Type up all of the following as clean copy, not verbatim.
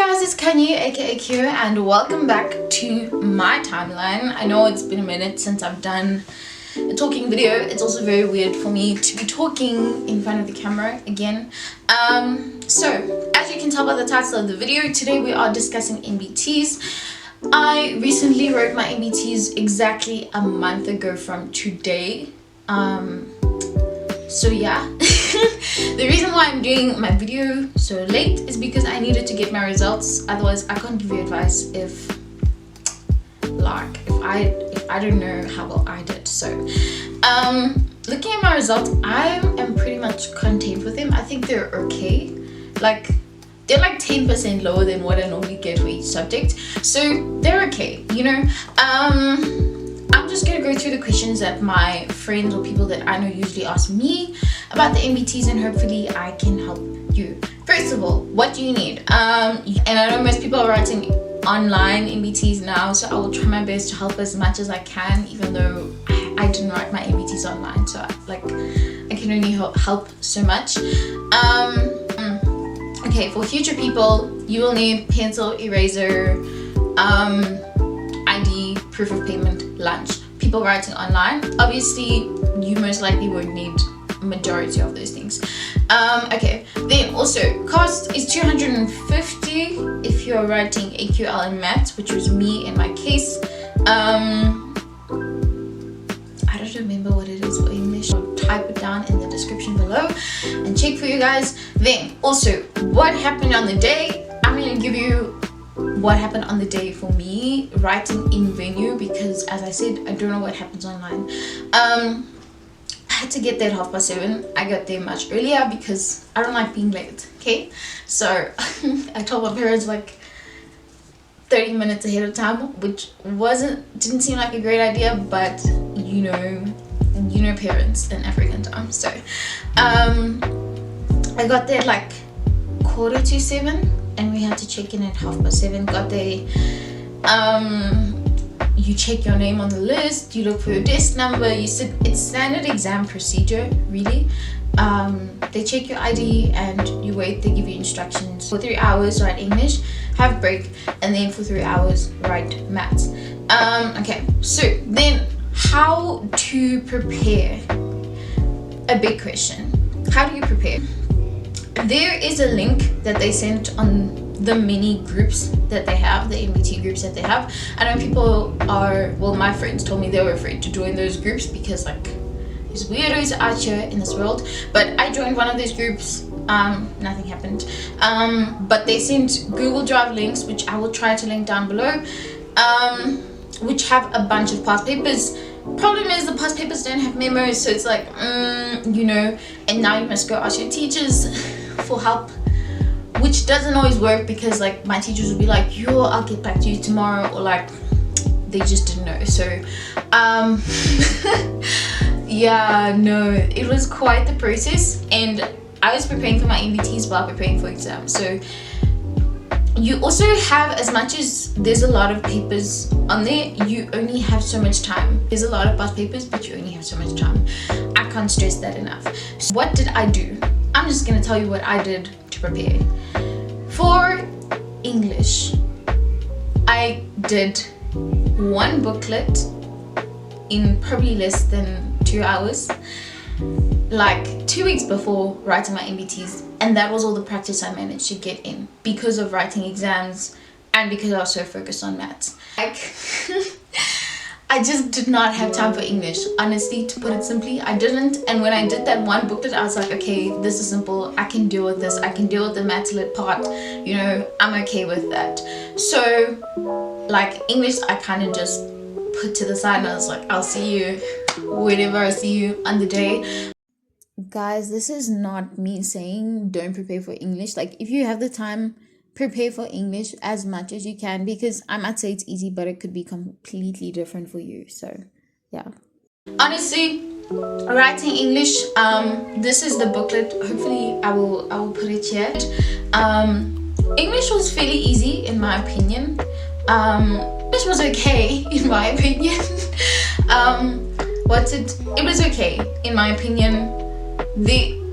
guys, it's Kanye aka Q and welcome back to my timeline. I know it's been a minute since I've done a talking video. It's also very weird for me to be talking in front of the camera again. So as you can tell by the title of the video, today we are discussing NBTs. I recently wrote my NBTs exactly a month ago from today. So yeah. The reason why I'm doing my video so late is because I needed to get my results. Otherwise I can't give you advice if I don't know how well I did. So looking at my results, I am pretty much content with them. I think they're okay. They're like 10% lower than what I normally get for each subject, so they're okay, you know. I'm just gonna go through the questions that my friends or people that I know usually ask me about the NBTs, and hopefully I can help you. First of all, what do you need? And I know most people are writing online NBTs now, so I will try my best to help as much as I can, even though I didn't write my NBTs online, so I can only help so much. Okay, for future people, you will need pencil, eraser, ID, proof of payment, lunch. People writing online, obviously you most likely won't need majority of those things. Okay, then also cost is 250 if you're writing AQL and MAT, which was me in my case. I don't remember what it is for English. I'll type it down in the description below and check for you guys. Then also, what happened on the day? I'm gonna give you what happened on the day for me writing in venue, because as I said, I don't know what happens online. I had to get there at 7:30. I got there much earlier because I don't like being late, okay? So I told my parents like 30 minutes ahead of time, which didn't seem like a great idea, but you know parents in African time. So I got there like 7:15, and we had to check in at 7:30. Got there, you check your name on the list, you look for your desk number, you sit. It's standard exam procedure, really. They check your ID and you wait. They give you instructions. For 3 hours write English, have break, and then for 3 hours write maths. Okay, so then how to prepare? A big question. How do you prepare? There is a link that they sent on the many groups that they have, the NBT groups that they have. I know people are, well, my friends told me they were afraid to join those groups because like there's weirdos out here in this world. But I joined one of those groups, nothing happened. But they sent Google Drive links, which I will try to link down below, which have a bunch of past papers. Problem is the past papers don't have memos, so it's like you know, and now you must go ask your teachers for help, which doesn't always work, because like my teachers would be like, yo, I'll get back to you tomorrow, or like they just didn't know. So yeah, no, it was quite the process, and I was preparing for my NBTs while preparing for exams. So you also have, as much as there's a lot of papers on there, you only have so much time. There's a lot of past papers, but you only have so much time. I can't stress that enough. So what did I do? I'm just gonna tell you what I did to prepare. For English, I did one booklet in probably less than 2 hours, like 2 weeks before writing my NBTs, and that was all the practice I managed to get in because of writing exams and because I was so focused on maths. Like I just did not have time for English, honestly, to put it simply. I didn't. And when I did that one booklet, I was like, okay, this is simple, I can deal with this, I can deal with the maths lit part, you know, I'm okay with that. So like English, I kind of just put to the side, and I was like, I'll see you whenever I see you on the day. Guys, this is not me saying don't prepare for English. Like if you have the time, prepare for English as much as you can, because I might say it's easy, but it could be completely different for you. So yeah, honestly, writing English, this is the booklet. Hopefully I will put it here. English was fairly easy in my opinion. English was okay in my opinion. It was okay in my opinion.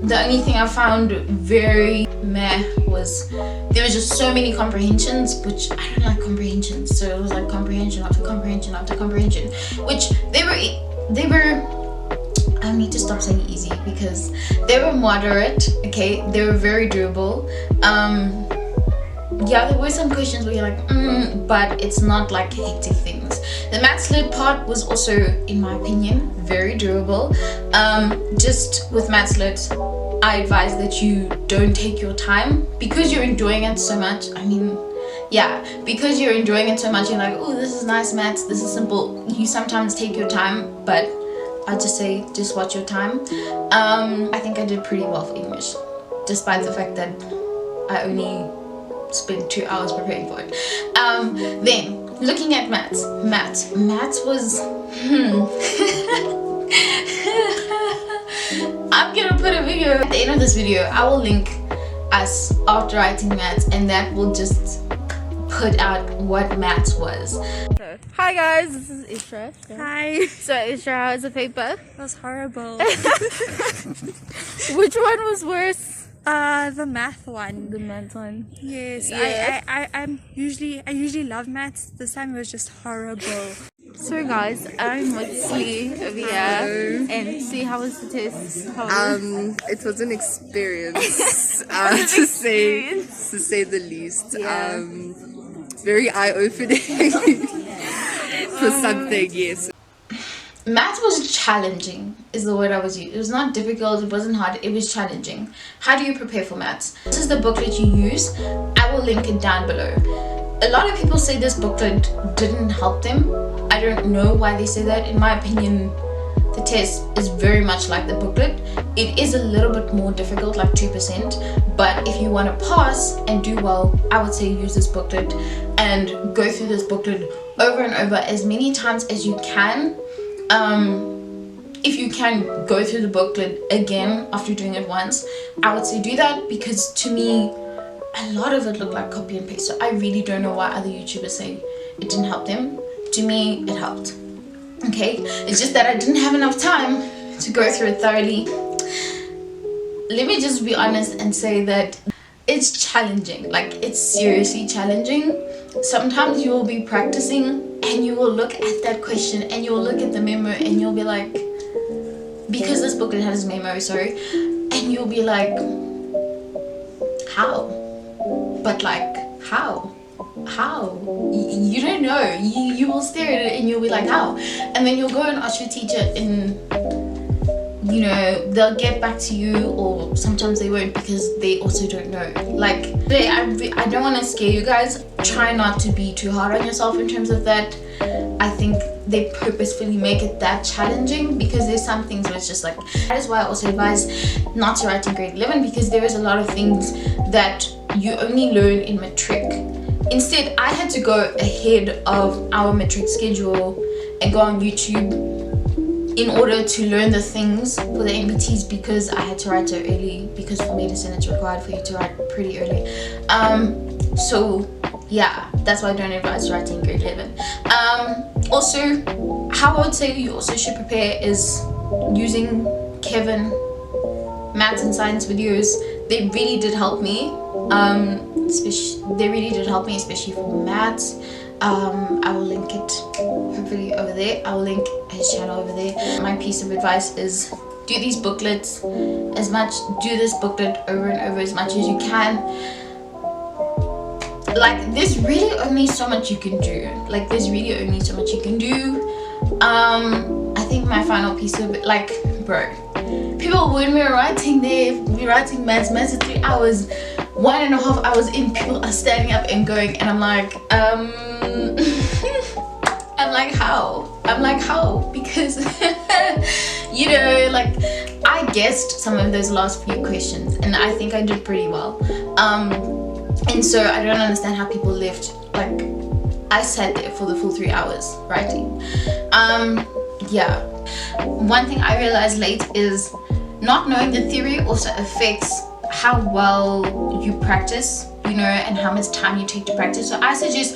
The only thing I found very meh was there was just so many comprehensions, which I don't like comprehensions. So it was like comprehension after comprehension after comprehension, which they were I need to stop saying easy because they were moderate. Okay, they were very doable. Yeah, there were some questions where you're like, but it's not like hectic things. The maths lit part was also, in my opinion, very doable. Just with maths lit, I advise that you don't take your time because you're enjoying it so much. I mean, yeah, because you're enjoying it so much, you're like, oh, this is nice maths, this is simple. You sometimes take your time, but I just say, just watch your time. I think I did pretty well for English, despite the fact that I only spent 2 hours preparing for it. Then looking at maths was I'm gonna put a video at the end of this video. I will link us after writing maths, and that will just put out what maths was. Hi guys, this is Isra. Hi. So Isra, how was the paper? That was horrible. Which one was worse? The math one. The math one. Yes. Yes. I usually love maths. This time it was just horrible. So guys, I'm with Slee over here. And see, how was the test? It was an experience, to say the least. Yeah. Very eye-opening for something, yes. Math was challenging is the word I was using. It was not difficult, it wasn't hard, it was challenging. How do you prepare for maths? This is the booklet you use. I will link it down below. A lot of people say this booklet didn't help them. I don't know why they say that. In my opinion, the test is very much like the booklet. It is a little bit more difficult, like 2%, but if you want to pass and do well, I would say use this booklet and go through this booklet over and over as many times as you can. If you can go through the booklet again after doing it once, I would say do that, because to me a lot of it looked like copy and paste. So I really don't know why other YouTubers say it didn't help them. To me it helped. Okay, it's just that I didn't have enough time to go through it thoroughly. Let me just be honest and say that it's challenging. Like, it's seriously challenging. Sometimes you will be practicing and you will look at that question and you'll look at the memo and you'll be like, because this booklet has memo, sorry, and you'll be like, how? But like, how? You don't know. You will stare at it and you'll be like, how? And then you'll go and ask your teacher, and you know, they'll get back to you, or sometimes they won't because they also don't know. Like, I don't want to scare you guys. Try not to be too hard on yourself in terms of that. I think they purposefully make it that challenging because there's some things where it's just like, that is why I also advise not to write in grade 11, because there is a lot of things that you only learn in matric. Instead, I had to go ahead of our matric schedule and go on YouTube in order to learn the things for the NBTs, because I had to write so early, because for medicine it's required for you to write pretty early. So yeah, that's why I don't advise writing in grade 11. Also, how I would say you also should prepare is using Kevin maths and science videos. They really did help me. Especially for maths. I will link it hopefully over there. I will link his channel over there. My piece of advice is do these booklets do this booklet over and over as much as you can. Like, there's really only so much you can do. I think my final piece of it, like, bro, people, when we're writing maths is 3 hours, 1.5 hours in, people are standing up and going, and I'm like, I'm like, how? Because, you know, like, I guessed some of those last few questions, and I think I did pretty well. And so I don't understand how people left. Like, I sat there for the full 3 hours writing. Yeah. One thing I realized late is not knowing the theory also affects how well you practice, you know, and how much time you take to practice. So I suggest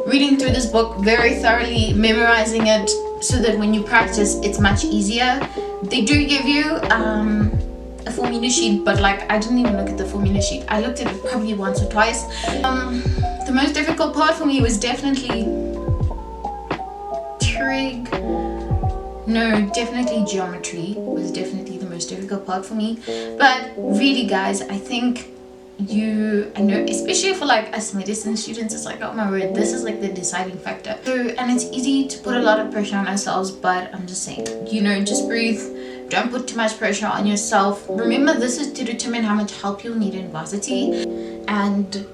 reading through this book very thoroughly, memorizing it, so that when you practice it's much easier. They do give you a a formula sheet, but like I didn't even look at the formula sheet. I looked at it probably once or twice. The most difficult part for me was definitely definitely geometry was definitely the most difficult part for me. But really guys, I think I know, especially for like us medicine students, it's like, oh my word, this is like the deciding factor. So, and it's easy to put a lot of pressure on ourselves, but I'm just saying, you know, just breathe. Don't put too much pressure on yourself. Remember, this is to determine how much help you'll need in varsity. And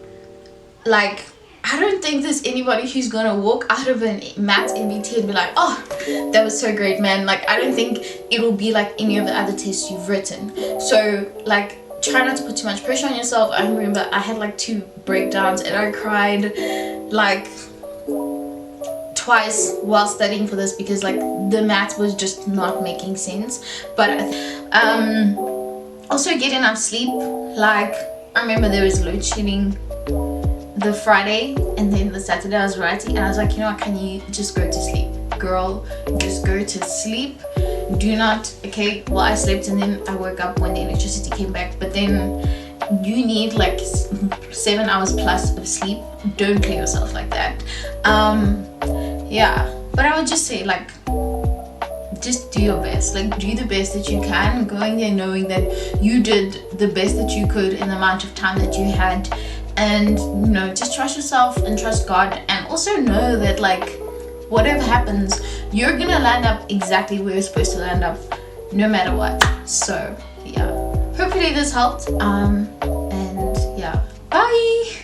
like, I don't think there's anybody who's gonna walk out of a maths NBT and be like, oh, that was so great, man. Like, I don't think it'll be like any of the other tests you've written. So like, try not to put too much pressure on yourself. I remember I had like 2 breakdowns and I cried like twice while studying for this because like the maths was just not making sense. But also get enough sleep. Like, I remember there was load shedding the Friday, and then the Saturday I was writing, and I was like, you know what, can you just go to sleep, girl? Just go to sleep. Do not, okay, well, I slept and then I woke up when the electricity came back, but then you need like 7 hours plus of sleep. Don't kill yourself like that. Yeah, but I would just say, like, just do your best. Like, do the best that you can, going there knowing that you did the best that you could in the amount of time that you had. And you know, just trust yourself and trust God, and also know that like whatever happens, you're gonna land up exactly where you're supposed to land up no matter what. So yeah, hopefully this helped, and yeah, bye.